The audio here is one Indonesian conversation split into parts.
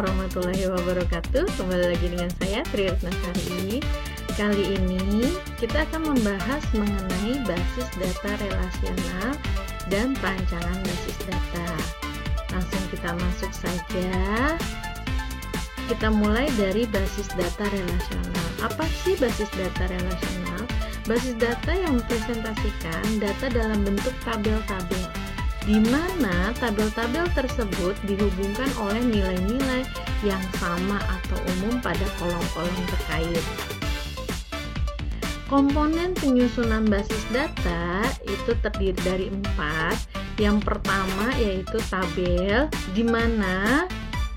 warahmatullahi wabarakatuh. Kembali lagi dengan saya Tri Retnasari. Kali ini kita akan membahas mengenai basis data relasional dan perancangan basis data. Langsung kita masuk saja. Kita mulai dari basis data relasional. Apa sih basis data relasional? Basis data yang mempresentasikan data dalam bentuk tabel-tabel, di mana tabel-tabel tersebut dihubungkan oleh nilai-nilai yang sama atau umum pada kolom-kolom terkait. Komponen penyusunan basis data itu terdiri dari 4. Yang pertama yaitu tabel, di mana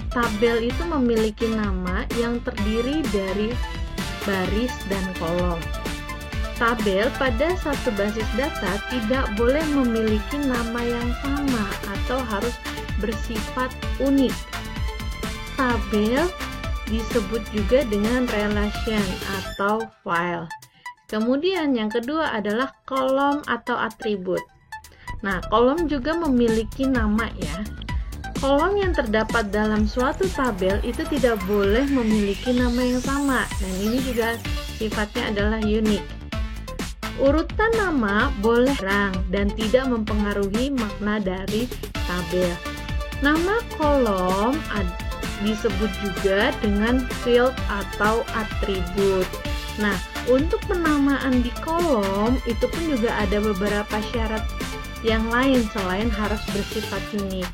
tabel itu memiliki nama yang terdiri dari baris dan kolom. Tabel pada satu basis data tidak boleh memiliki nama yang sama atau harus bersifat unik. Tabel disebut juga dengan relation atau file. Kemudian yang kedua adalah kolom atau atribut. Nah, kolom juga memiliki nama ya. Kolom yang terdapat dalam suatu tabel itu tidak boleh memiliki nama yang sama, dan ini juga sifatnya adalah unik. Urutan nama boleh kurang dan tidak mempengaruhi makna dari tabel. Nama kolom disebut juga dengan field atau atribut. Nah, untuk penamaan di kolom itu pun juga ada beberapa syarat yang lain selain harus bersifat unik,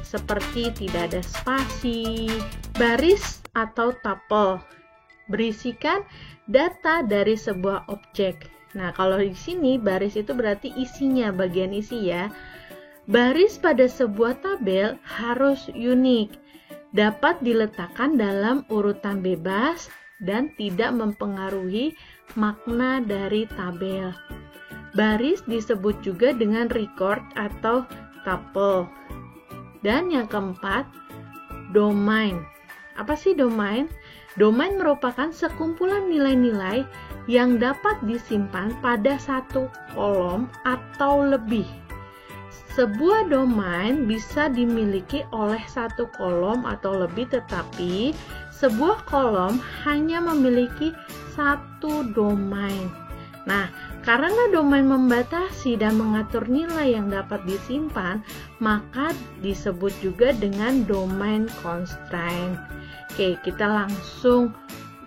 seperti tidak ada spasi. Baris atau tuple berisikan data dari sebuah objek. Nah, kalau di sini baris itu berarti isinya, bagian isi ya. Baris pada sebuah tabel harus unik, dapat diletakkan dalam urutan bebas dan tidak mempengaruhi makna dari tabel. Baris disebut juga dengan record atau tuple. Dan yang keempat, domain. Apa sih domain? Domain merupakan sekumpulan nilai-nilai yang dapat disimpan pada satu kolom atau lebih. Sebuah domain bisa dimiliki oleh satu kolom atau lebih, tetapi sebuah kolom hanya memiliki satu domain. Nah, karena domain membatasi dan mengatur nilai yang dapat disimpan, maka disebut juga dengan domain constraint. Oke, kita langsung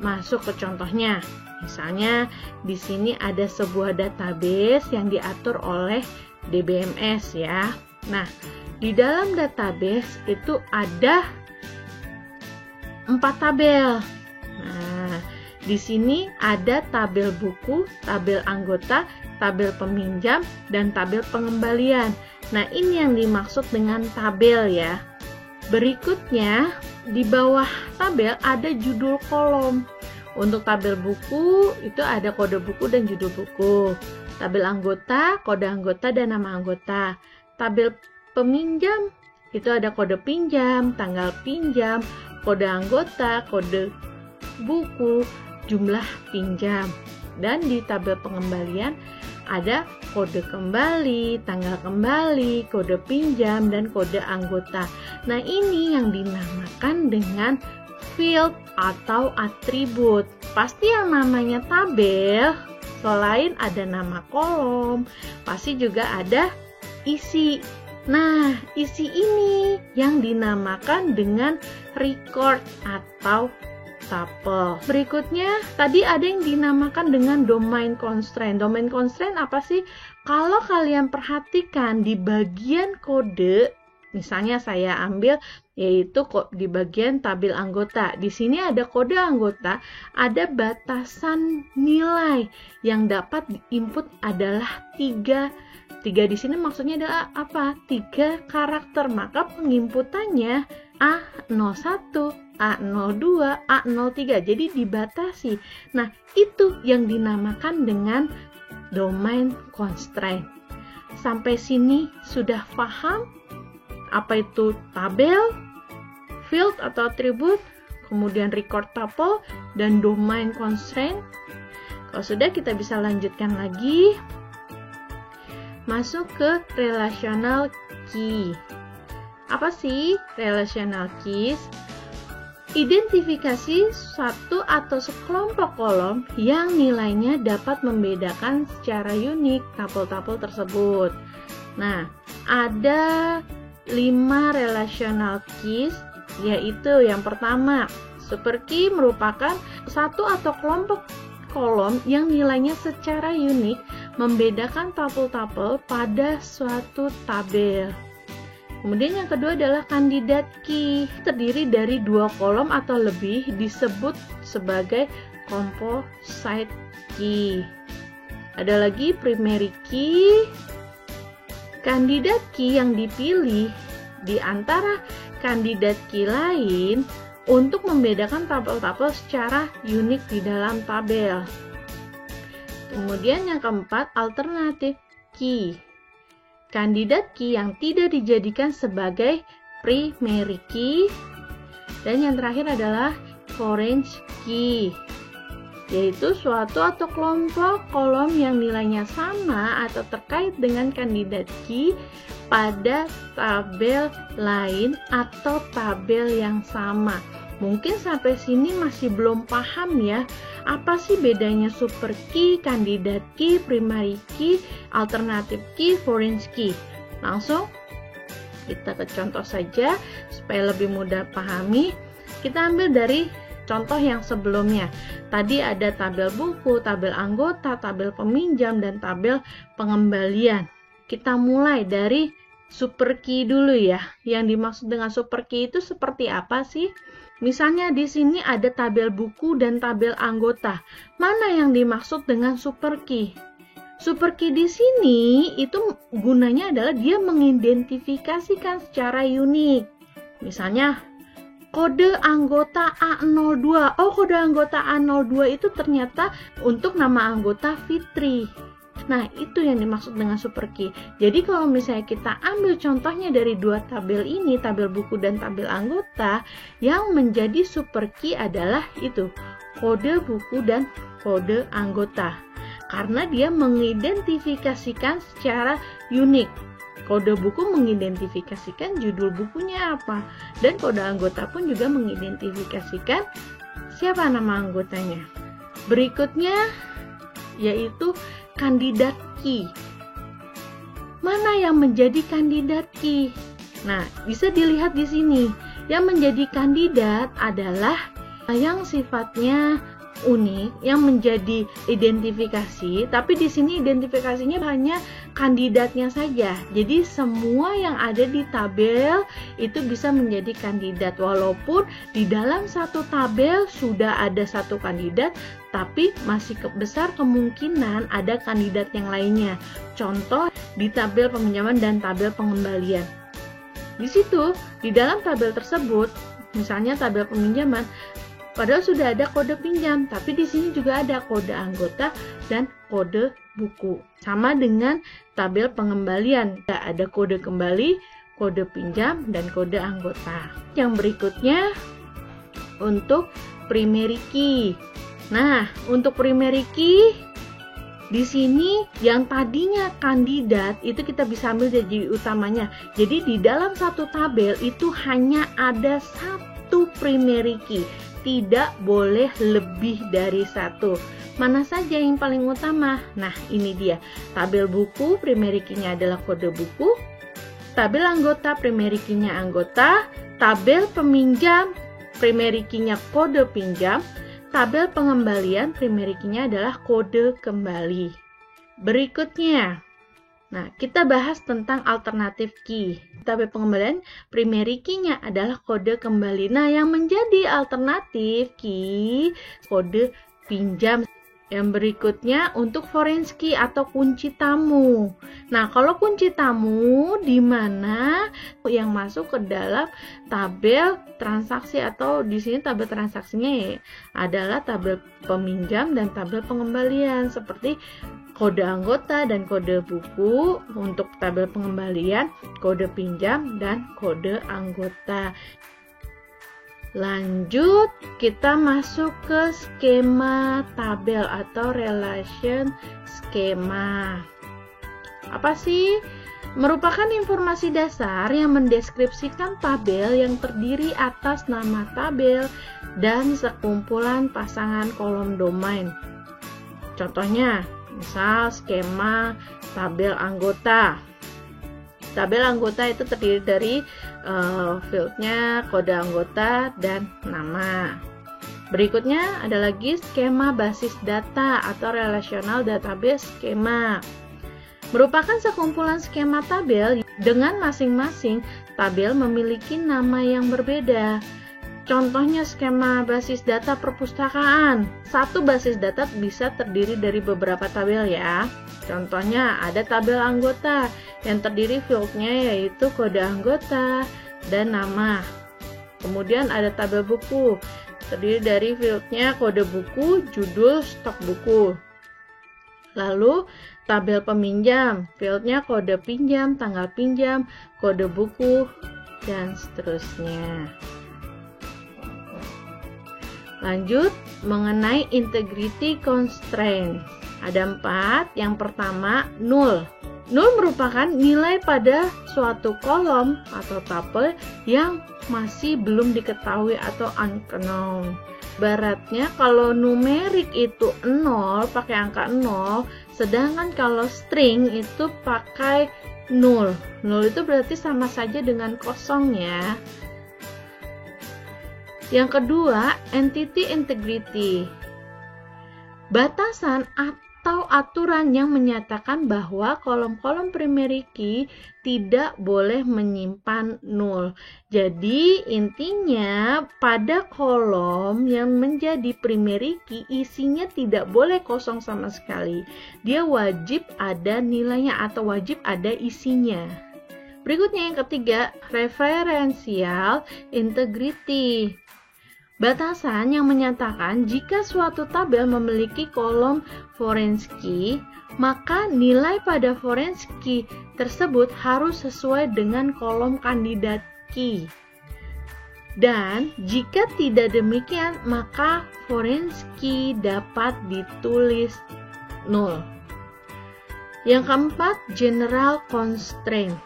masuk ke contohnya. Misalnya di sini ada sebuah database yang diatur oleh DBMS ya. Nah, di dalam database itu ada 4 tabel. Nah, di sini ada tabel buku, tabel anggota, tabel peminjam, dan tabel pengembalian. Nah, ini yang dimaksud dengan tabel ya. Berikutnya, di bawah tabel ada judul kolom. Untuk tabel buku itu ada kode buku dan judul buku. Tabel anggota, kode anggota dan nama anggota. Tabel peminjam itu ada kode pinjam, tanggal pinjam, kode anggota, kode buku, jumlah pinjam. Dan di tabel pengembalian ada kode kembali, tanggal kembali, kode pinjam, dan kode anggota. Nah, ini yang dinamakan dengan field atau atribut. Pasti yang namanya tabel, selain ada nama kolom, pasti juga ada isi. Nah, isi ini yang dinamakan dengan record atau tuple. Berikutnya, tadi ada yang dinamakan dengan domain constraint. Domain constraint apa sih? Kalau kalian perhatikan di bagian kode, misalnya saya ambil yaitu di bagian tabel anggota. Di sini ada kode anggota, ada batasan nilai yang dapat diinput adalah 3. 3 di sini maksudnya adalah apa? 3 karakter. Maka penginputannya A01, A02, A03. Jadi dibatasi. Nah, itu yang dinamakan dengan domain constraint. Sampai sini sudah paham apa itu tabel, field atau atribut, kemudian record tuple, dan domain constraint? Kalau sudah, kita bisa lanjutkan lagi. Masuk ke relational key. Apa sih relational keys? Identifikasi satu atau sekelompok kolom yang nilainya dapat membedakan secara unik tabel-tabel tersebut. Nah, ada 5 relational keys, yaitu yang pertama, super key merupakan satu atau kelompok kolom yang nilainya secara unik membedakan tabel-tabel pada suatu tabel. Kemudian yang kedua adalah candidate key, terdiri dari 2 kolom atau lebih, disebut sebagai composite key. Ada lagi primary key. Candidate key yang dipilih di antara candidate key lain untuk membedakan tabel-tabel secara unik di dalam tabel. Kemudian yang keempat, alternative key. Candidate key yang tidak dijadikan sebagai primary key. Dan yang terakhir adalah foreign key, yaitu suatu atau kelompok kolom yang nilainya sama atau terkait dengan candidate key pada tabel lain atau tabel yang sama. Mungkin sampai sini masih belum paham ya, apa sih bedanya super key, candidate key, primary key, alternative key, foreign key. Langsung kita ke contoh saja supaya lebih mudah pahami. Kita ambil dari contoh yang sebelumnya. Tadi ada tabel buku, tabel anggota, tabel peminjam, dan tabel pengembalian. Kita mulai dari super key dulu ya. Yang dimaksud dengan super key itu seperti apa sih? Misalnya di sini ada tabel buku dan tabel anggota. Mana yang dimaksud dengan super key? Super key di sini itu gunanya adalah dia mengidentifikasikan secara unik. Misalnya kode anggota A02. Oh, kode anggota A02 itu ternyata untuk nama anggota Fitri. Nah, itu yang dimaksud dengan super key. Jadi kalau misalnya kita ambil contohnya dari 2 tabel ini, tabel buku dan tabel anggota, yang menjadi super key adalah itu, kode buku dan kode anggota. Karena dia mengidentifikasikan secara unik. Kode buku mengidentifikasikan judul bukunya apa, dan kode anggota pun juga mengidentifikasikan siapa nama anggotanya. Berikutnya yaitu candidate key. Mana yang menjadi candidate key? Nah, bisa dilihat di sini. Yang menjadi kandidat adalah yang sifatnya unik, yang menjadi identifikasi, tapi di sini identifikasinya hanya kandidatnya saja. Jadi semua yang ada di tabel itu bisa menjadi kandidat, walaupun di dalam satu tabel sudah ada satu kandidat, tapi masih besar kemungkinan ada kandidat yang lainnya. Contoh di tabel peminjaman dan tabel pengembalian. Di situ, di dalam tabel tersebut, misalnya tabel peminjaman, padahal sudah ada kode pinjam, tapi di sini juga ada kode anggota dan kode buku. Sama dengan tabel pengembalian, ada kode kembali, kode pinjam, dan kode anggota. Yang berikutnya untuk primary key. Nah, untuk primary key di sini yang tadinya kandidat itu kita bisa ambil jadi utamanya. Jadi di dalam satu tabel itu hanya ada satu primary key. Tidak boleh lebih dari satu. Mana saja yang paling utama? Nah, ini dia. Tabel buku, primary key-nya adalah kode buku. Tabel anggota, primary key-nya anggota. Tabel peminjam, primary key-nya kode pinjam. Tabel pengembalian, primary key-nya adalah kode kembali. Berikutnya, nah, kita bahas tentang alternative key. Tabel pengembalian, primary key-nya adalah kode kembali. Nah, yang menjadi alternative key, kode pinjam. Yang berikutnya untuk foreign key atau kunci tamu. Nah, kalau kunci tamu di mana yang masuk ke dalam tabel transaksi, atau di sini tabel transaksinya ya, adalah tabel peminjam dan tabel pengembalian, seperti kode anggota dan kode buku. Untuk tabel pengembalian, kode pinjam dan kode anggota. Lanjut, kita masuk ke skema tabel atau relation skema. Apa sih merupakan informasi dasar yang mendeskripsikan tabel yang terdiri atas nama tabel dan sekumpulan pasangan kolom domain. Contohnya, misal skema tabel anggota. Tabel anggota itu terdiri dari fieldnya, kode anggota, dan nama. Berikutnya ada lagi skema basis data atau relational database skema. Merupakan sekumpulan skema tabel dengan masing-masing tabel memiliki nama yang berbeda. Contohnya skema basis data perpustakaan. Satu basis data bisa terdiri dari beberapa tabel ya. Contohnya ada tabel anggota yang terdiri fieldnya yaitu kode anggota dan nama. Kemudian ada tabel buku, terdiri dari fieldnya kode buku, judul, stok buku. Lalu tabel peminjam, fieldnya kode pinjam, tanggal pinjam, kode buku, dan seterusnya. Lanjut mengenai integrity constraint. Ada 4. Yang pertama, null. Null merupakan nilai pada suatu kolom atau tuple yang masih belum diketahui atau unknown. Ibaratnya kalau numerik itu 0, pakai angka 0, sedangkan kalau string itu pakai 0. 0 itu berarti sama saja dengan kosong ya. Yang kedua, entity integrity. Batasan atau aturan yang menyatakan bahwa kolom-kolom primary key tidak boleh menyimpan null. Jadi intinya pada kolom yang menjadi primary key isinya tidak boleh kosong sama sekali. Dia wajib ada nilainya atau wajib ada isinya. Berikutnya yang ketiga, referential integrity. Batasan yang menyatakan jika suatu tabel memiliki kolom foreign key, maka nilai pada foreign key tersebut harus sesuai dengan kolom kandidat key. Dan jika tidak demikian, maka foreign key dapat ditulis 0. Yang keempat, general constraint,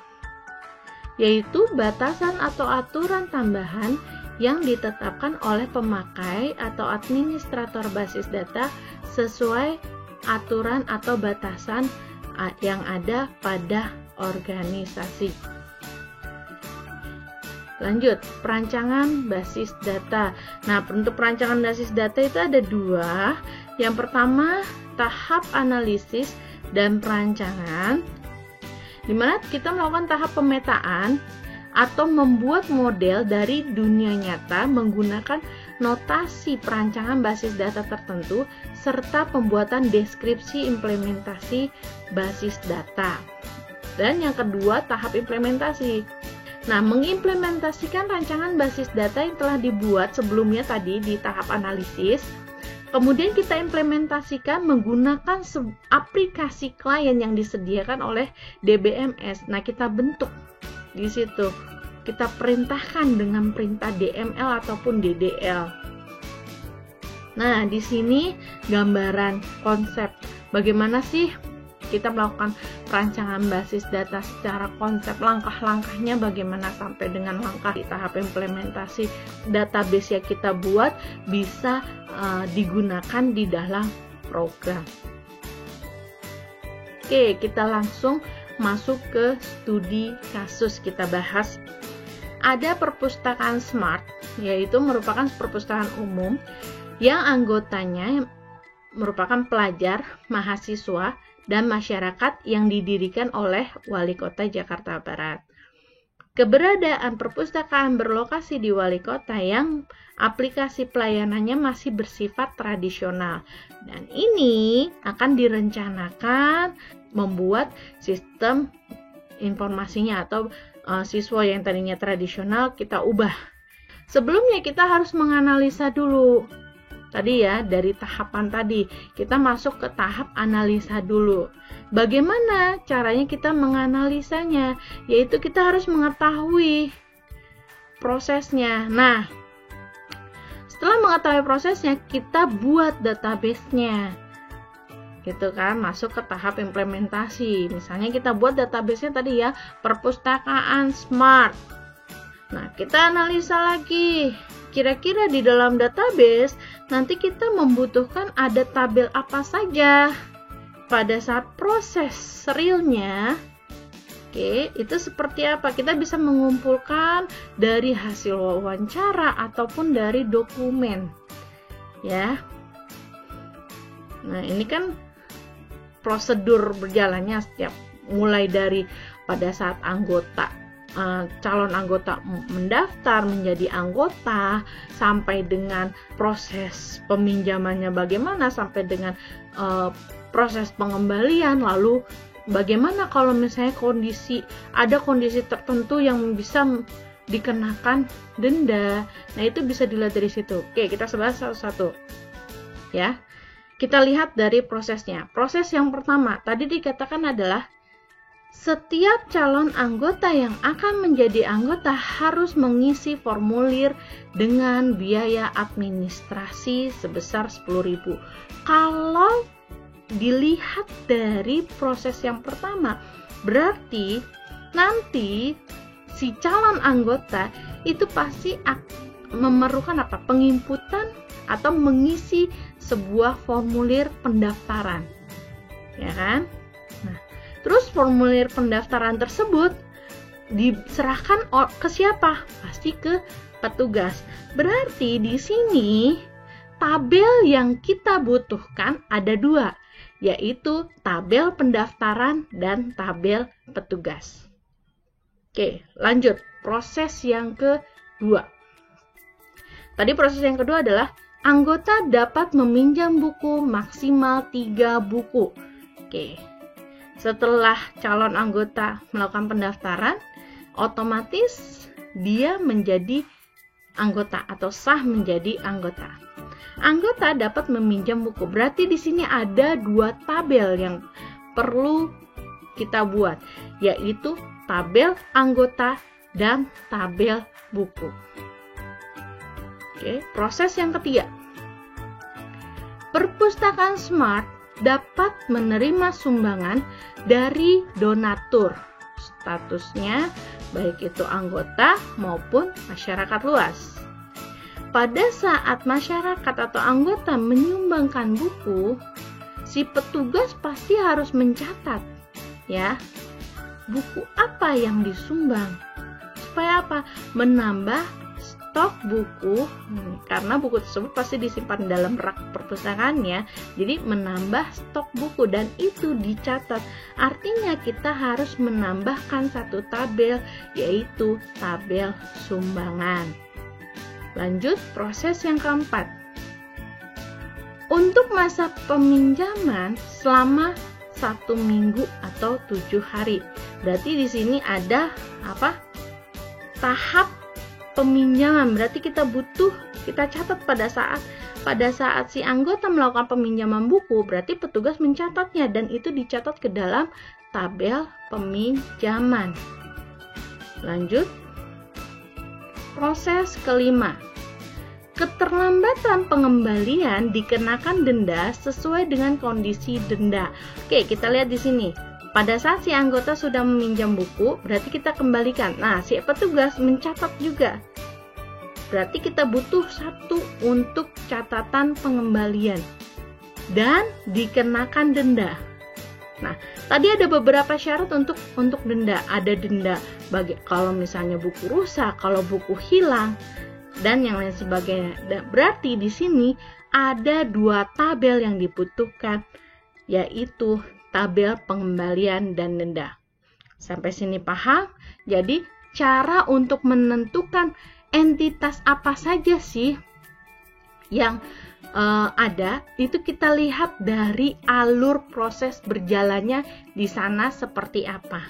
yaitu batasan atau aturan tambahan yang ditetapkan oleh pemakai atau administrator basis data sesuai aturan atau batasan yang ada pada organisasi. Lanjut, perancangan basis data. Nah, untuk perancangan basis data itu ada 2. Yang pertama, tahap analisis dan perancangan, di mana kita melakukan tahap pemetaan atau membuat model dari dunia nyata menggunakan notasi perancangan basis data tertentu serta pembuatan deskripsi implementasi basis data. Dan yang kedua, tahap implementasi. Nah, mengimplementasikan rancangan basis data yang telah dibuat sebelumnya tadi di tahap analisis, kemudian kita implementasikan menggunakan aplikasi klien yang disediakan oleh DBMS. Nah, kita bentuk di situ, kita perintahkan dengan perintah DML ataupun DDL. Nah, di sini gambaran konsep bagaimana sih kita melakukan perancangan basis data secara konsep, langkah-langkahnya bagaimana sampai dengan langkah di tahap implementasi database yang kita buat bisa digunakan di dalam program. Oke, kita langsung masuk ke studi kasus. Kita bahas ada perpustakaan smart, yaitu merupakan perpustakaan umum yang anggotanya merupakan pelajar, mahasiswa, dan masyarakat yang didirikan oleh Wali Kota Jakarta Barat. Keberadaan perpustakaan berlokasi di Wali Kota yang aplikasi pelayanannya masih bersifat tradisional, dan ini akan direncanakan membuat sistem informasinya atau siswa yang tadinya tradisional kita ubah. Sebelumnya kita harus menganalisa dulu. Tadi ya, dari tahapan tadi kita masuk ke tahap analisa dulu. Bagaimana caranya kita menganalisanya? Yaitu kita harus mengetahui prosesnya. Nah, setelah mengetahui prosesnya, kita buat database-nya. gitu kan, masuk ke tahap implementasi. Misalnya kita buat database-nya tadi ya, perpustakaan smart. Nah, kita analisa lagi. Kira-kira di dalam database nanti kita membutuhkan ada tabel apa saja pada saat proses realnya. Oke, itu seperti apa? Kita bisa mengumpulkan dari hasil wawancara ataupun dari dokumen. Ya. Nah, ini kan prosedur berjalannya setiap mulai dari pada saat calon anggota mendaftar menjadi anggota, sampai dengan proses peminjamannya bagaimana, sampai dengan proses pengembalian, lalu bagaimana kalau misalnya ada kondisi tertentu yang bisa dikenakan denda. Nah, itu bisa dilihat dari situ. Oke, kita bahas satu-satu ya. Kita lihat dari prosesnya. Proses yang pertama tadi dikatakan adalah setiap calon anggota yang akan menjadi anggota harus mengisi formulir dengan biaya administrasi sebesar 10.000. Kalau dilihat dari proses yang pertama, berarti nanti si calon anggota itu pasti memerlukan apa? Penginputan atau mengisi sebuah formulir pendaftaran. Ya kan? Terus formulir pendaftaran tersebut diserahkan ke siapa? Pasti ke petugas. Berarti di sini tabel yang kita butuhkan ada dua, yaitu tabel pendaftaran dan tabel petugas. Oke, lanjut. Proses yang kedua. Tadi proses yang kedua adalah anggota dapat meminjam buku maksimal 3 buku. Oke. Setelah calon anggota melakukan pendaftaran, otomatis dia menjadi anggota atau sah menjadi anggota. Anggota dapat meminjam buku. Berarti di sini ada 2 tabel yang perlu kita buat, yaitu tabel anggota dan tabel buku. Oke, proses yang ketiga. Perpustakaan smart dapat menerima sumbangan dari donatur, statusnya baik itu anggota maupun masyarakat luas. Pada saat masyarakat atau anggota menyumbangkan buku, si petugas pasti harus mencatat ya, buku apa yang disumbang. Supaya apa? Menambah stok buku, karena buku tersebut pasti disimpan dalam rak perpustakaannya, jadi menambah stok buku dan itu dicatat. Artinya kita harus menambahkan satu tabel, yaitu tabel sumbangan. Lanjut, proses yang keempat. Untuk masa peminjaman selama 1 minggu atau 7 hari. Berarti di sini ada apa? Tahap peminjaman. Berarti kita catat pada saat si anggota melakukan peminjaman buku, berarti petugas mencatatnya dan itu dicatat ke dalam tabel peminjaman. Lanjut. Proses kelima. Keterlambatan pengembalian dikenakan denda sesuai dengan kondisi denda. Oke, kita lihat di sini. Pada saat si anggota sudah meminjam buku, berarti kita kembalikan. Nah, si petugas mencatat juga. Berarti kita butuh 1 untuk catatan pengembalian dan dikenakan denda. Nah, tadi ada beberapa syarat untuk denda. Ada denda kalau misalnya buku rusak, kalau buku hilang, dan yang lain sebagainya. Berarti di sini ada 2 tabel yang dibutuhkan, yaitu tabel pengembalian dan denda. Sampai sini paham? Jadi cara untuk menentukan entitas apa saja sih yang ada, itu kita lihat dari alur proses berjalannya di sana seperti apa.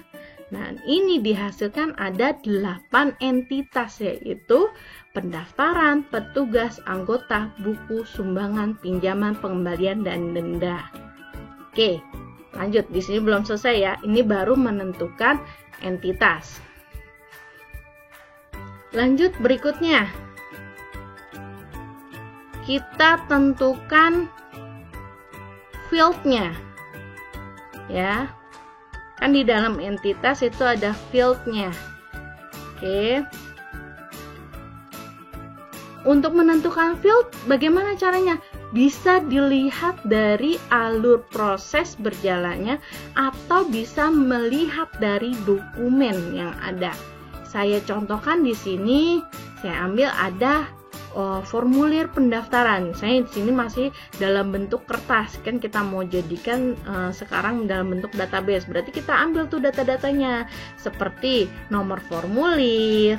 Nah, ini dihasilkan ada 8 entitas, yaitu pendaftaran, petugas, anggota, buku, sumbangan, pinjaman, pengembalian, dan denda. Oke, lanjut. Di sini belum selesai ya. Ini baru menentukan entitas. Lanjut berikutnya. Kita tentukan fieldnya, ya. Kan di dalam entitas itu ada fieldnya. Oke. Untuk menentukan field, bagaimana caranya? Bisa dilihat dari alur proses berjalannya atau bisa melihat dari dokumen yang ada. Saya contohkan di sini, saya ambil ada formulir pendaftaran. Saya di sini masih dalam bentuk kertas, kan kita mau jadikan sekarang dalam bentuk database. Berarti kita ambil tuh data-datanya seperti nomor formulir,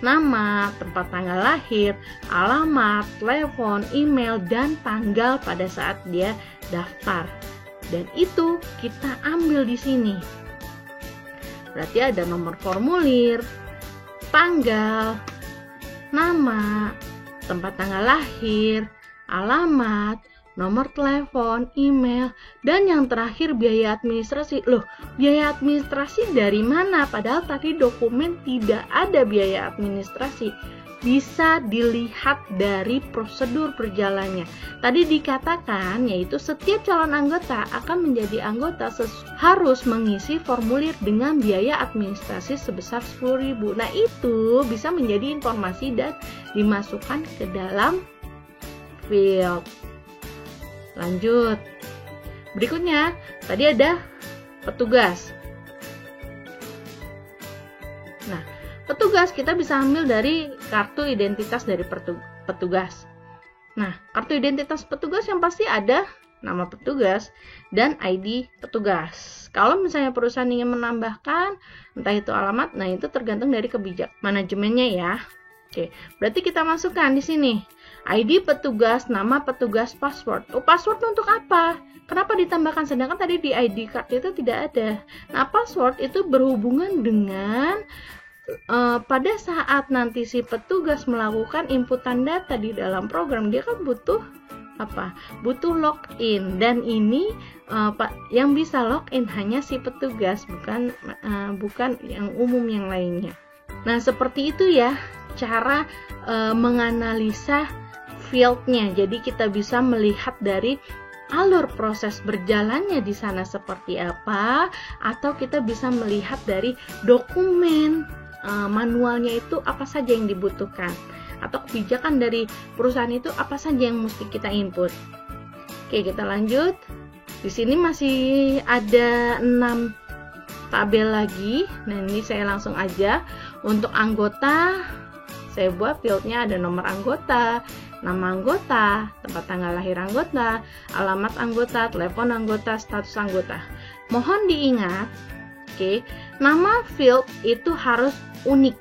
nama, tempat tanggal lahir, alamat, telepon, email, dan tanggal pada saat dia daftar. Dan itu kita ambil di sini. Berarti ada nomor formulir, tanggal, nama, tempat tanggal lahir, alamat, nomor telepon, email, dan yang terakhir biaya administrasi. Loh, biaya administrasi dari mana? Padahal tadi dokumen tidak ada biaya administrasi. Bisa dilihat dari prosedur berjalannya. Tadi dikatakan yaitu setiap calon anggota akan menjadi anggota harus mengisi formulir dengan biaya administrasi sebesar 10.000. Nah, itu bisa menjadi informasi dan dimasukkan ke dalam field. Lanjut. Berikutnya, tadi ada petugas. Nah, petugas kita bisa ambil dari kartu identitas dari petugas. Nah, kartu identitas petugas yang pasti ada nama petugas dan ID petugas. Kalau misalnya perusahaan ingin menambahkan entah itu alamat, nah itu tergantung dari kebijakan manajemennya ya. Oke, berarti kita masukkan di sini ID petugas, nama petugas, password. Oh, password untuk apa? Kenapa ditambahkan? Sedangkan tadi di ID card itu tidak ada. Nah, password itu berhubungan dengan pada saat nanti si petugas melakukan inputan data di dalam program, dia kan butuh apa? Butuh login, dan ini yang bisa login hanya si petugas, bukan yang umum yang lainnya. Nah, seperti itu ya cara menganalisa fieldnya. Jadi kita bisa melihat dari alur proses berjalannya di sana seperti apa, atau kita bisa melihat dari dokumen manualnya itu apa saja yang dibutuhkan, atau kebijakan dari perusahaan itu apa saja yang mesti kita input. Oke, kita lanjut. Di sini masih ada 6 tabel lagi. Nah, ini saya langsung aja. Untuk anggota, saya buat fieldnya ada nomor anggota, nama anggota, tempat tanggal lahir anggota, alamat anggota, telepon anggota, status anggota. Mohon diingat, nama field itu harus unik,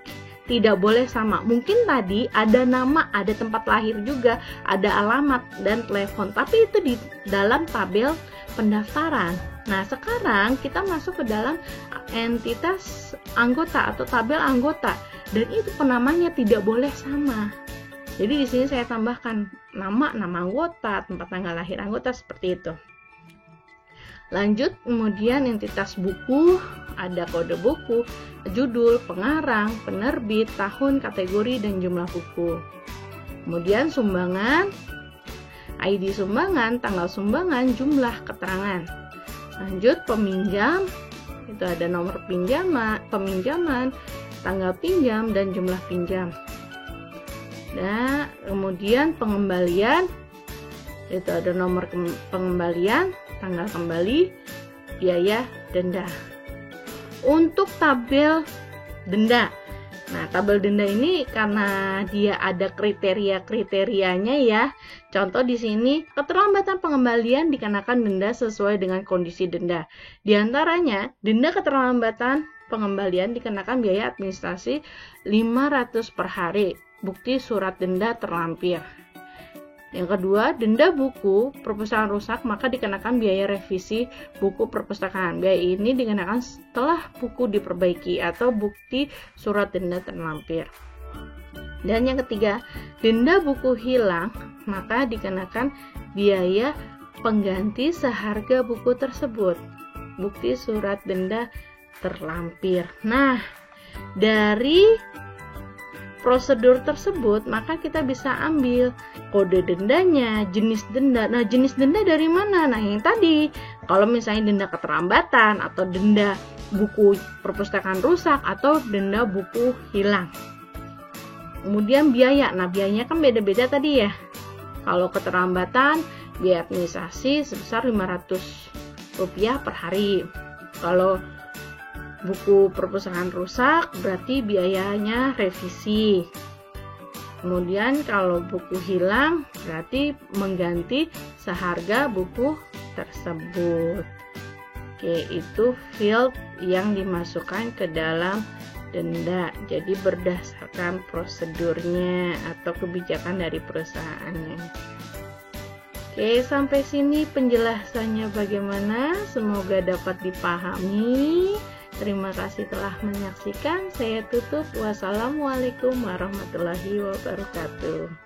tidak boleh sama. Mungkin tadi ada nama, ada tempat lahir juga, ada alamat dan telepon, tapi itu di dalam tabel pendaftaran. Nah, sekarang kita masuk ke dalam entitas anggota atau tabel anggota, dan itu penamanya tidak boleh sama. Jadi di sini saya tambahkan nama anggota, tempat tanggal lahir anggota, seperti itu. Lanjut, kemudian entitas buku, ada kode buku, judul, pengarang, penerbit, tahun, kategori, dan jumlah buku. Kemudian sumbangan, ID sumbangan, tanggal sumbangan, jumlah keterangan. Lanjut, peminjam, itu ada nomor peminjaman, tanggal pinjam, dan jumlah pinjam. Nah, kemudian pengembalian, itu ada nomor pengembalian, tanggal kembali, biaya, denda. Untuk tabel denda, nah tabel denda ini karena dia ada kriteria-kriterianya ya. Contoh di sini, keterlambatan pengembalian dikenakan denda sesuai dengan kondisi denda. Di antaranya, denda keterlambatan pengembalian dikenakan biaya administrasi 500 per hari, bukti surat denda terlampir. Yang kedua, denda buku perpustakaan rusak maka dikenakan biaya revisi buku perpustakaan. Biaya ini dikenakan setelah buku diperbaiki atau bukti surat denda terlampir. Dan yang ketiga, denda buku hilang maka dikenakan biaya pengganti seharga buku tersebut, bukti surat denda terlampir. Nah, dari prosedur tersebut, maka kita bisa ambil kode dendanya, jenis denda. Nah, jenis denda dari mana? Nah, yang tadi, kalau misalnya denda keterlambatan atau denda buku perpustakaan rusak atau denda buku hilang. Kemudian biaya. Nah, biayanya kan beda-beda tadi ya. Kalau keterlambatan, biaya administrasi sebesar Rp500 per hari. Kalau buku perpustakaan rusak berarti biayanya revisi. Kemudian kalau buku hilang berarti mengganti seharga buku tersebut. Oke, itu field yang dimasukkan ke dalam denda. Jadi berdasarkan prosedurnya atau kebijakan dari perusahaannya. Oke, sampai sini penjelasannya bagaimana? Semoga dapat dipahami. Terima kasih telah menyaksikan. Saya tutup. Wassalamualaikum warahmatullahi wabarakatuh.